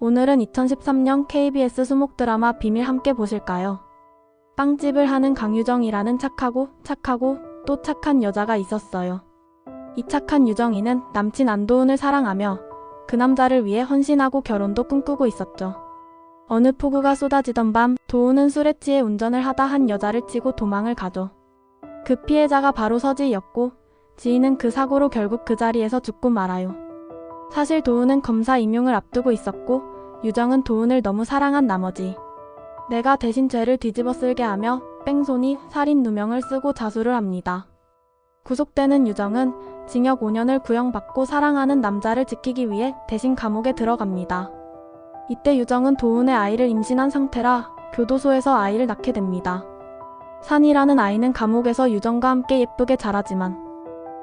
오늘은 2013년 KBS 수목 드라마 비밀 함께 보실까요? 빵집을 하는 강유정이라는 착하고 또 착한 여자가 있었어요. 이 착한 유정이는 남친 안도훈을 사랑하며 그 남자를 위해 헌신하고 결혼도 꿈꾸고 있었죠. 어느 폭우가 쏟아지던 밤, 도훈은 술에 취해 운전을 하다 한 여자를 치고 도망을 가죠. 그 피해자가 바로 서지희였고 지희는 그 사고로 결국 그 자리에서 죽고 말아요. 사실 도훈은 검사 임용을 앞두고 있었고 유정은 도훈을 너무 사랑한 나머지 내가 대신 죄를 뒤집어 쓸게 하며 뺑소니, 살인 누명을 쓰고 자수를 합니다. 구속되는 유정은 징역 5년을 구형받고 사랑하는 남자를 지키기 위해 대신 감옥에 들어갑니다. 이때 유정은 도훈의 아이를 임신한 상태라 교도소에서 아이를 낳게 됩니다. 산이라는 아이는 감옥에서 유정과 함께 예쁘게 자라지만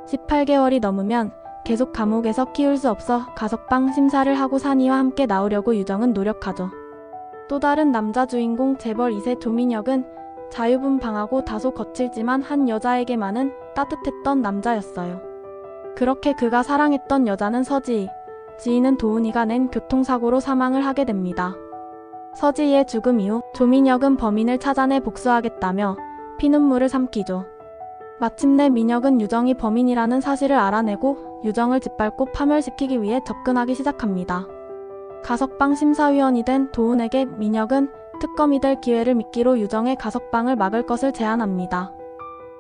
18개월이 넘으면 계속 감옥에서 키울 수 없어 가석방 심사를 하고 산이와 함께 나오려고 유정은 노력하죠. 또 다른 남자 주인공 재벌 2세 조민혁은 자유분방하고 다소 거칠지만 한 여자에게만은 따뜻했던 남자였어요. 그렇게 그가 사랑했던 여자는 서지희, 지희는 도훈이가 낸 교통사고로 사망을 하게 됩니다. 서지희의 죽음 이후 조민혁은 범인을 찾아내 복수하겠다며 피눈물을 삼키죠. 마침내 민혁은 유정이 범인이라는 사실을 알아내고 유정을 짓밟고 파멸시키기 위해 접근하기 시작합니다. 가석방 심사위원이 된 도훈에게 민혁은 특검이 될 기회를 미끼로 유정의 가석방을 막을 것을 제안합니다.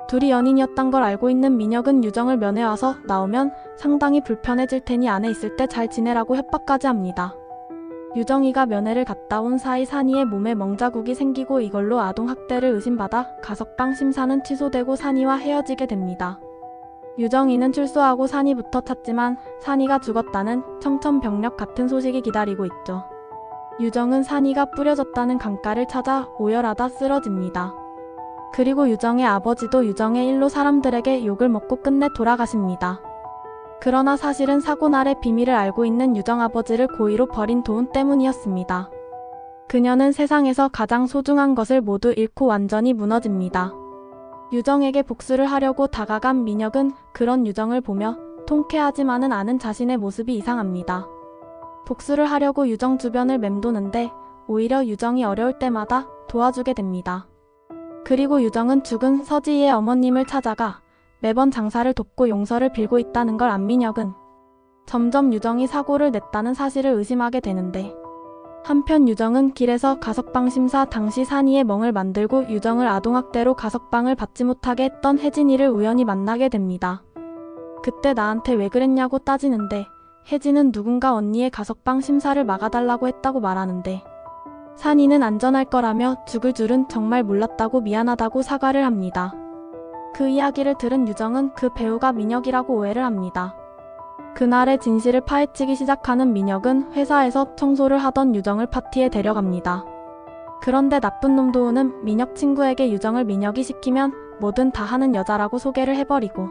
둘이 연인이었던 걸 알고 있는 민혁은 유정을 면회와서 나오면 상당히 불편해질 테니 안에 있을 때 잘 지내라고 협박까지 합니다. 유정이가 면회를 갔다 온 사이 산이의 몸에 멍자국이 생기고 이걸로 아동학대를 의심받아 가석방 심사는 취소되고 산이와 헤어지게 됩니다. 유정이는 출소하고 산이부터 찾지만 산이가 죽었다는 청천벽력 같은 소식이 기다리고 있죠. 유정은 산이가 뿌려졌다는 강가를 찾아 오열하다 쓰러집니다. 그리고 유정의 아버지도 유정의 일로 사람들에게 욕을 먹고 끝내 돌아가십니다. 그러나 사실은 사고날의 비밀을 알고 있는 유정 아버지를 고의로 버린 도훈 때문이었습니다. 그녀는 세상에서 가장 소중한 것을 모두 잃고 완전히 무너집니다. 유정에게 복수를 하려고 다가간 민혁은 그런 유정을 보며 통쾌하지만은 않은 자신의 모습이 이상합니다. 복수를 하려고 유정 주변을 맴도는데 오히려 유정이 어려울 때마다 도와주게 됩니다. 그리고 유정은 죽은 서지희의 어머님을 찾아가 매번 장사를 돕고 용서를 빌고 있다는 걸 안 민혁은 점점 유정이 사고를 냈다는 사실을 의심하게 되는데 한편 유정은 길에서 가석방 심사 당시 산이의 멍을 만들고 유정을 아동학대로 가석방을 받지 못하게 했던 혜진이를 우연히 만나게 됩니다. 그때 나한테 왜 그랬냐고 따지는데 혜진은 누군가 언니의 가석방 심사를 막아달라고 했다고 말하는데 산이는 안전할 거라며 죽을 줄은 정말 몰랐다고 미안하다고 사과를 합니다. 그 이야기를 들은 유정은 그 배우가 민혁이라고 오해를 합니다. 그날의 진실을 파헤치기 시작하는 민혁은 회사에서 청소를 하던 유정을 파티에 데려갑니다. 그런데 나쁜 놈 도훈은 민혁 친구에게 유정을 민혁이 시키면 뭐든 다 하는 여자라고 소개를 해버리고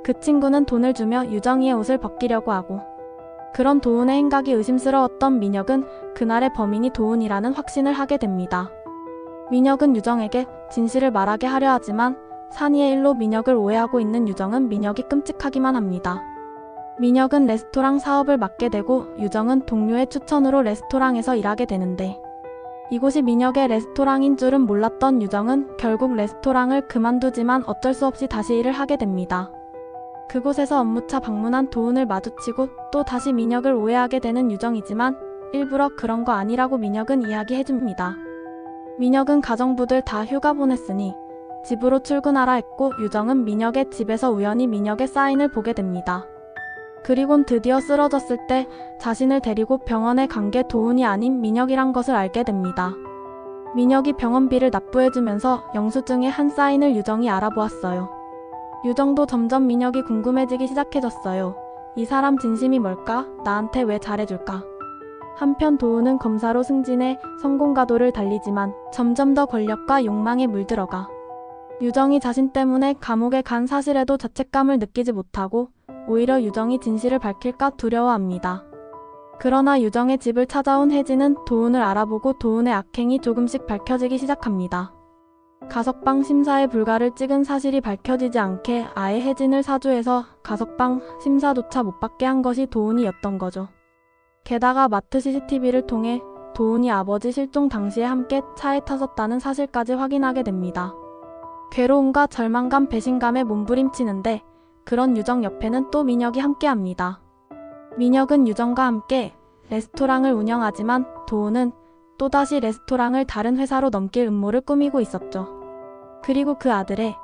그 친구는 돈을 주며 유정이의 옷을 벗기려고 하고 그런 도훈의 행각이 의심스러웠던 민혁은 그날의 범인이 도훈이라는 확신을 하게 됩니다. 민혁은 유정에게 진실을 말하게 하려 하지만 산이의 일로 민혁을 오해하고 있는 유정은 민혁이 끔찍하기만 합니다. 민혁은 레스토랑 사업을 맡게 되고 유정은 동료의 추천으로 레스토랑에서 일하게 되는데 이곳이 민혁의 레스토랑인 줄은 몰랐던 유정은 결국 레스토랑을 그만두지만 어쩔 수 없이 다시 일을 하게 됩니다. 그곳에서 업무차 방문한 도훈을 마주치고 또 다시 민혁을 오해하게 되는 유정이지만 일부러 그런 거 아니라고 민혁은 이야기해줍니다. 민혁은 가정부들 다 휴가 보냈으니 집으로 출근하라 했고 유정은 민혁의 집에서 우연히 민혁의 사인을 보게 됩니다. 그리곤 드디어 쓰러졌을 때 자신을 데리고 병원에 간 게 도훈이 아닌 민혁이란 것을 알게 됩니다. 민혁이 병원비를 납부해주면서 영수증의 한 사인을 유정이 알아보았어요. 유정도 점점 민혁이 궁금해지기 시작해졌어요. 이 사람 진심이 뭘까? 나한테 왜 잘해줄까? 한편 도훈은 검사로 승진해 성공가도를 달리지만 점점 더 권력과 욕망에 물들어가 유정이 자신 때문에 감옥에 간 사실에도 자책감을 느끼지 못하고 오히려 유정이 진실을 밝힐까 두려워합니다. 그러나 유정의 집을 찾아온 혜진은 도훈을 알아보고 도훈의 악행이 조금씩 밝혀지기 시작합니다. 가석방 심사에 불가를 찍은 사실이 밝혀지지 않게 아예 혜진을 사주해서 가석방 심사조차 못 받게 한 것이 도훈이었던 거죠. 게다가 마트 CCTV를 통해 도훈이 아버지 실종 당시에 함께 차에 탔었다는 사실까지 확인하게 됩니다. 괴로움과 절망감, 배신감에 몸부림치는데 그런 유정 옆에는 또 민혁이 함께합니다. 민혁은 유정과 함께 레스토랑을 운영하지만 도훈은 또다시 레스토랑을 다른 회사로 넘길 음모를 꾸미고 있었죠. 그리고 그 아들의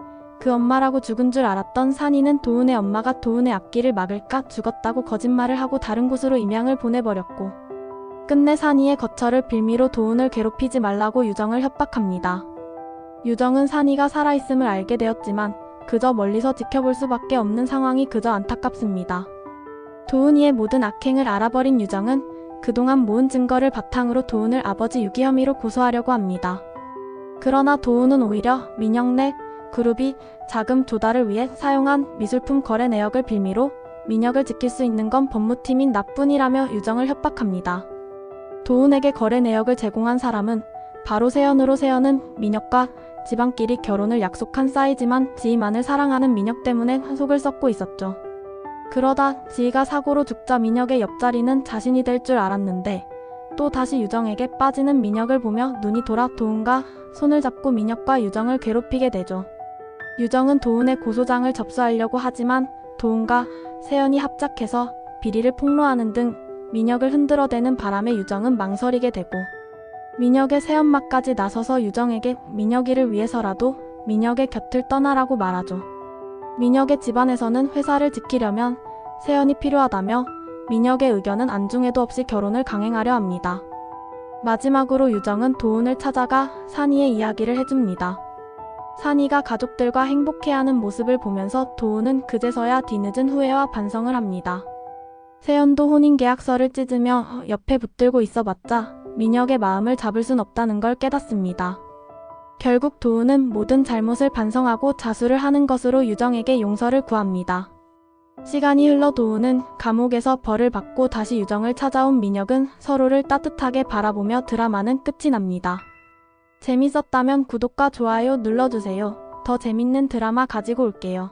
그 엄마라고 죽은 줄 알았던 산이는 도훈의 엄마가 도훈의 앞길을 막을까 죽었다고 거짓말을 하고 다른 곳으로 임양을 보내버렸고 끝내 산이의 거처를 빌미로 도훈을 괴롭히지 말라고 유정을 협박합니다. 유정은 산이가 살아있음을 알게 되었지만 그저 멀리서 지켜볼 수밖에 없는 상황이 그저 안타깝습니다. 도훈이의 모든 악행을 알아버린 유정은 그동안 모은 증거를 바탕으로 도훈을 아버지 유기 혐의로 고소하려고 합니다. 그러나 도훈은 오히려 민혁네 그룹이 자금 조달을 위해 사용한 미술품 거래 내역을 빌미로 민혁을 지킬 수 있는 건 법무팀인 나뿐이라며 유정을 협박합니다. 도훈에게 거래 내역을 제공한 사람은 바로 세연으로 세연은 민혁과 집안끼리 결혼을 약속한 싸이지만 지희만을 사랑하는 민혁 때문에 속을 썩고 있었죠. 그러다 지희가 사고로 죽자 민혁의 옆자리는 자신이 될 줄 알았는데 또 다시 유정에게 빠지는 민혁을 보며 눈이 돌아 도훈과 손을 잡고 민혁과 유정을 괴롭히게 되죠. 유정은 도훈의 고소장을 접수하려고 하지만 도훈과 세연이 합작해서 비리를 폭로하는 등 민혁을 흔들어대는 바람에 유정은 망설이게 되고 민혁의 새엄마까지 나서서 유정에게 민혁이를 위해서라도 민혁의 곁을 떠나라고 말하죠. 민혁의 집안에서는 회사를 지키려면 세연이 필요하다며 민혁의 의견은 안중에도 없이 결혼을 강행하려 합니다. 마지막으로 유정은 도훈을 찾아가 산이의 이야기를 해줍니다. 산이가 가족들과 행복해하는 모습을 보면서 도훈은 그제서야 뒤늦은 후회와 반성을 합니다. 세연도 혼인계약서를 찢으며 옆에 붙들고 있어봤자 민혁의 마음을 잡을 순 없다는 걸 깨닫습니다. 결국 도훈은 모든 잘못을 반성하고 자수를 하는 것으로 유정에게 용서를 구합니다. 시간이 흘러 도훈은 감옥에서 벌을 받고 다시 유정을 찾아온 민혁은 서로를 따뜻하게 바라보며 드라마는 끝이 납니다. 재밌었다면 구독과 좋아요 눌러주세요. 더 재밌는 드라마 가지고 올게요.